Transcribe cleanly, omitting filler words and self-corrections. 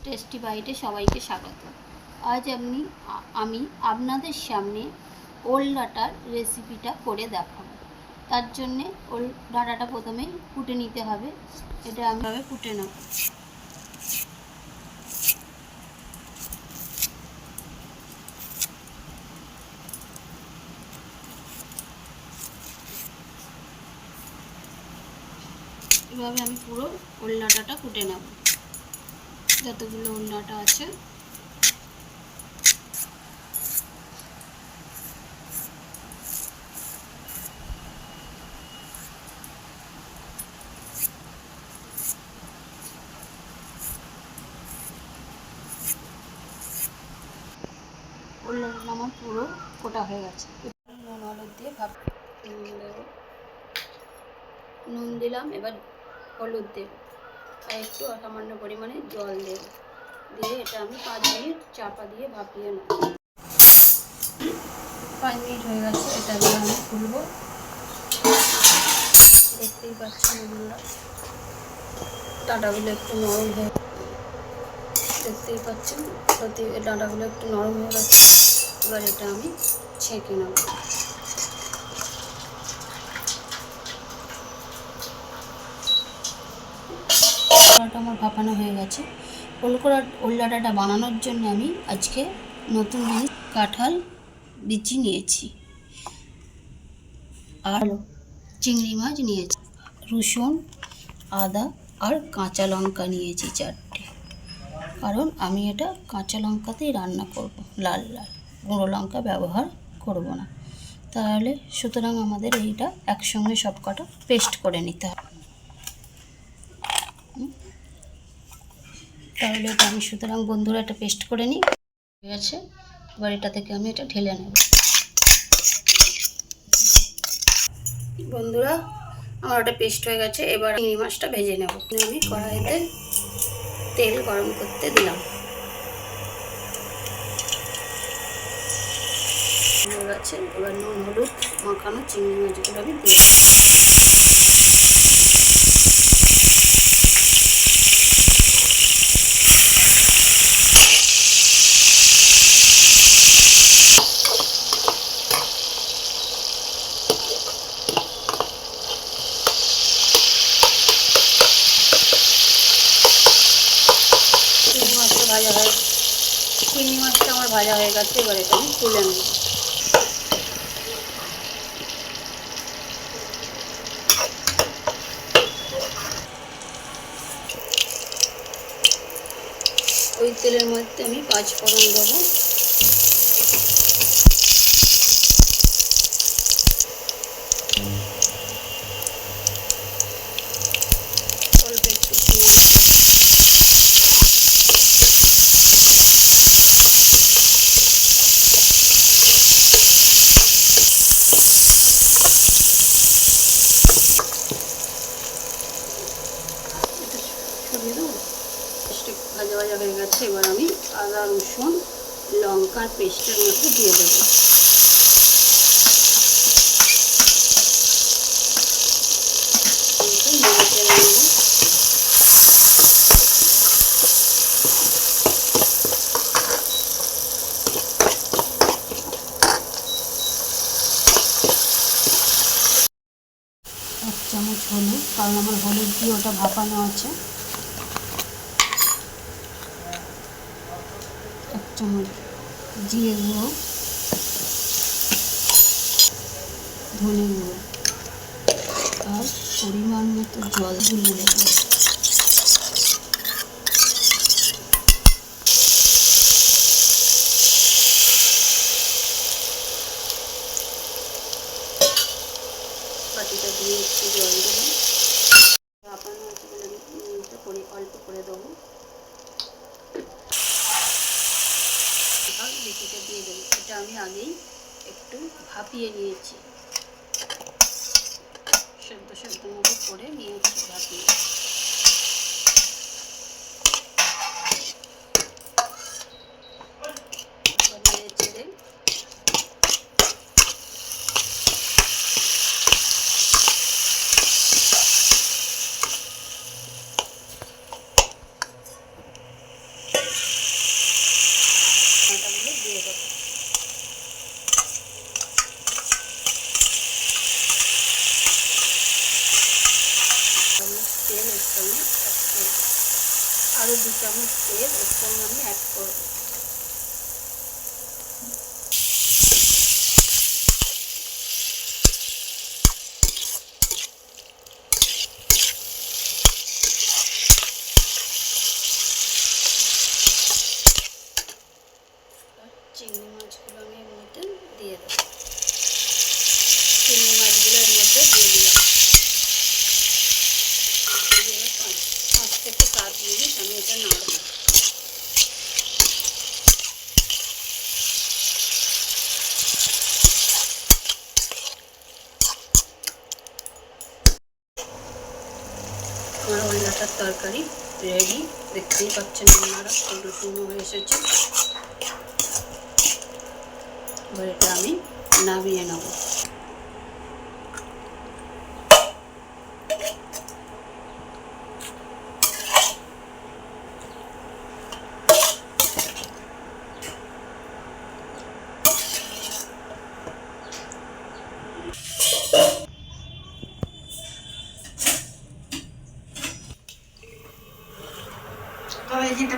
Tasty বাইটে সবাইকে স্বাগত। আজ আমি আপনাদের সামনে ওল ডাঁটার রেসিপিটা করে দেখাবো। তার জন্যে ওল ডাঁটাটা প্রথমেই কুটে নিতে হবে। এটা আমি কুটে নেব। এভাবে আমি পুরো ওল ডাঁটাটা কুটে নেব, যতগুলো ওল ডাঁটা আছে। ওল ডাঁটাটা আমার পুরো কোটা হয়ে গেছে। নুন হলুদ দিয়ে নুন দিলাম, এবার হলুদ দেব আর একটু সামান্য পরিমাণে জল দেব, দিয়ে এটা আমি 5 মিনিট চাপা দিয়ে ভাপিয়ে নেব। 5 মিনিট হয়ে গেছে, এটা দিয়ে আমি খুলবো। দেখতেই পাচ্ছেন এগুলো ডাঁটাগুলো একটু নরম হয়ে, দেখতেই পাচ্ছেন ডাঁটাগুলো একটু নরম হয়ে গেছে। এবার এটা আমি ছেঁকে নেব। আমার ভাপানো হয়ে গেছে। ওল ডাঁটাটা বানানোর জন্য আমি আজকে নতুন জিনিস কাঁঠাল বিচি নিয়েছি, আর চিংড়ি মাছ নিয়েছি, রসুন, আদা আর কাঁচা লঙ্কা নিয়েছি 4টে। কারণ আমি এটা কাঁচা লঙ্কাতেই রান্না করব, লাল লাল, গুঁড়ো লঙ্কা ব্যবহার করব না। তাহলে সুতরাং আমাদের এইটা একসঙ্গে সব কটা পেস্ট করে নিতে হবে। তাহলে এটা আমি সুতরাং বন্ধুরা এটা পেস্ট করে নিই। ঠিক আছে, এবার এটা থেকে আমি এটা ঢেলে নেব। বন্ধুরা আমার ওটা পেস্ট হয়ে গেছে। এবার চিংড়ি মাছটা ভেজে নেব। আমি কড়াইতে তেল গরম করতে দিলাম। হয়ে গেছে, এবার নুন হলুদ মাখানো চিংড়ি মাছগুলো আমি দিয়ে চিংড়ি মাছটা আমার ভাজা হয়ে গেছে। এবার এটা আমি তুলে নেব। ওই তেলের মধ্যে আমি 5 ফোড়ন দেবো, অল্প একটু ভাজা ভাজা হয়ে গেছে। এবার আমি আদা রসুন লঙ্কার পেস্টের মধ্যে দিয়ে দেবো। এক চামচ হলুদ, কারণ আমার হলুদ দিয়ে ওটা ভাপানো আছে। 1 চামচ জিরে গুঁড়ো, ধনে গুঁড়ো আর পরিমাণ মতো জল দিয়ে দেবো। বাটিটা দিয়ে একটু জল দেবো। ভাপানো আছে বলে আমি নুনটা অল্প করে দেবো। বেশিটা দিয়ে দেবো। এটা আমি আগেই একটু ভাপিয়ে নিয়েছি, সেদ্ধ মতো করে নিয়েছি ভাপিয়ে। নেড়ে চেড়ে চামচ তেল এর সঙ্গে আমি অ্যাড করবো। চিংড়ি মাছগুলো আমি এর মধ্যে দিয়ে দেবো। চিংড়ি মাছগুলো এর মধ্যে দিয়ে দিলাম। 5 থেকে 7 মিনিট আমি এটা নাড়বো। আমার ওই ডাঁটার তরকারি রেডি, দেখতেই পাচ্ছেন আপনারা কত সুন্দর এসেছে। এবার এটা আমি নামিয়ে নেব। তবে যেটা